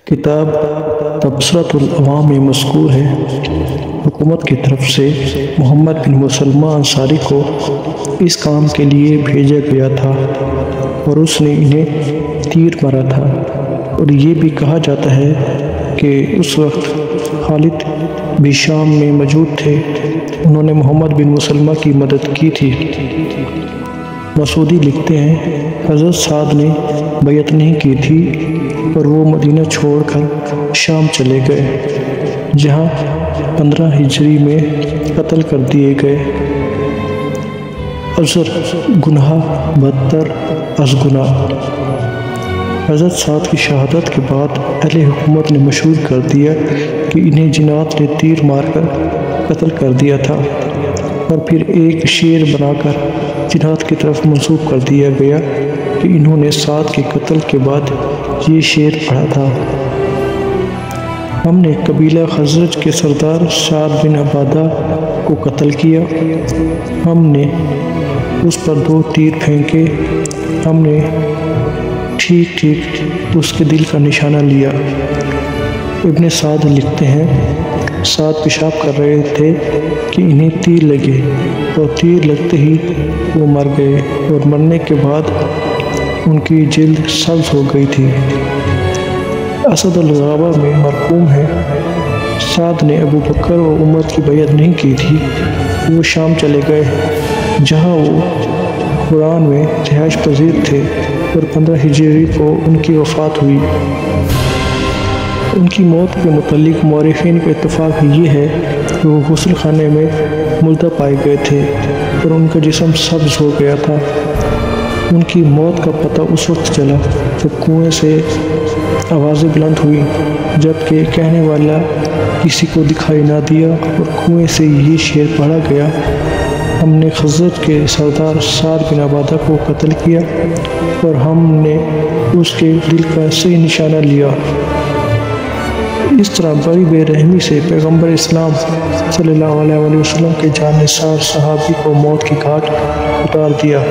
کتاب تبصرۃ العوام میں مذکور ہے حکومت کی طرف سے محمد بن مسلمہ انصاری کو اس کام کے لیے بھیجا گیا تھا اور اس نے انہیں تیر مارا تھا، اور یہ بھی کہا جاتا ہے کہ اس وقت خالد بھی شام میں موجود تھے، انہوں نے محمد بن مسلمہ کی مدد کی تھی۔ مسعودی لکھتے ہیں حضرت سعد نے بیعت نہیں کی تھی اور وہ مدینہ چھوڑ کر شام چلے گئے، جہاں 15 ہجری میں قتل کر دیے گئے۔ عذر گناہ بدتر از گناہ۔ حضرت سعد کی شہادت کے بعد اہل حکومت نے مشہور کر دیا کہ انہیں جنات نے تیر مار کر قتل کر دیا تھا، اور پھر ایک شعر بنا کر جنات کی طرف منسوب کر دیا گیا کہ انہوں نے سعد کے قتل کے بعد یہ شعر پڑھا تھا: ہم نے قبیلہ خزرج کے سردار سعد بن عبادہ کو قتل کیا، ہم نے اس پر 2 تیر پھینکے، ہم نے ٹھیک اس کے دل کا نشانہ لیا۔ ابن سعد لکھتے ہیں سعد پیشاب کر رہے تھے کہ انہیں تیر لگے، اور تیر لگتے ہی وہ مر گئے، اور مرنے کے بعد ان کی جلد سبز ہو گئی تھی۔ اسد الغابہ میں مرقوم ہے سعد نے ابو بکر و عمر کی بیعت نہیں کی تھی، وہ شام چلے گئے جہاں وہ قرآن میں رہائش پذیر تھے، اور 15 ہجری کو ان کی وفات ہوئی۔ ان کی موت کے متعلق مورخین کا اتفاق یہ ہے کہ وہ غسل خانے میں مردہ پائے گئے تھے اور ان کا جسم سبز ہو گیا تھا۔ ان کی موت کا پتہ اس وقت چلا جب کنویں سے آوازیں بلند ہوئی، جبکہ کہنے والا کسی کو دکھائی نہ دیا، اور کنویں سے یہ شعر پڑھا گیا: ہم نے خزرج کے سردار سعد بن عبادہ کو قتل کیا، اور ہم نے اس کے دل کا صحیح نشانہ لیا۔ اس طرح بڑی بے رحمی سے پیغمبر اسلام صلی اللہ علیہ وسلم کے جان نثار صحابی کو موت کی گھاٹ اتار دیا۔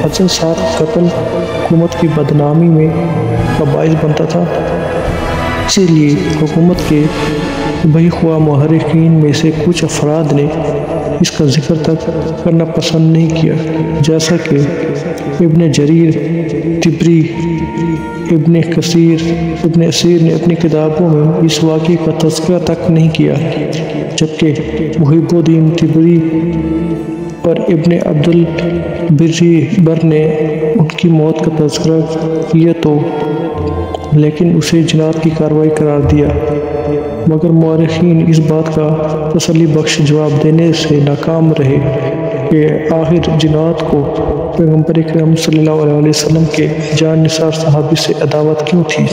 حضرت سعد قتل حکومت کی بدنامی میں کا باعث بنتا تھا، اسی لیے حکومت کے بہی خواہ محرکین میں سے کچھ افراد نے اس کا ذکر تک کرنا پسند نہیں کیا، جیسا کہ ابن جریر طبری، ابن کثیر، ابن اسیر نے اپنی کتابوں میں اس واقعے کا تذکرہ تک نہیں کیا، جبکہ محب الدین طبری اور ابن عبد البر نے ان کی موت کا تذکرہ کیا تو لیکن اسے جنات کی کارروائی قرار دیا، مگر مورخین اس بات کا تسلی بخش جواب دینے سے ناکام رہے کہ آخر جنات کو پیغمبر اکرم صلی اللہ علیہ وسلم کے جان نثار صحابی سے عداوت کیوں تھی۔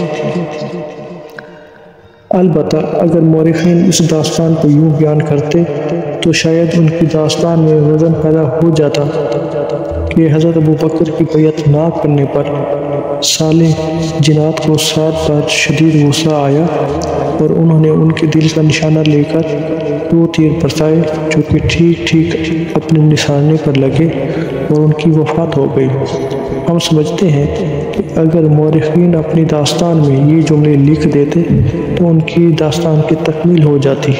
البتہ اگر مورخین اس داستان کو یوں بیان کرتے تو شاید ان کی داستان میں وزن پیدا ہو جاتا کہ حضرت ابو بکر کی بیعت نہ کرنے پر صالح جنات کو سعد پر شدید غصہ آیا، اور انہوں نے ان کے دل کا نشانہ لے کر 2 تیر برسائے جو کہ ٹھیک اپنے نشانے پر لگے، اور ان کی وفات ہو گئی۔ ہم سمجھتے ہیں کہ اگر مورخین اپنی داستان میں یہ جملے لکھ دیتے تو ان کی داستان کی تکمیل ہو جاتی۔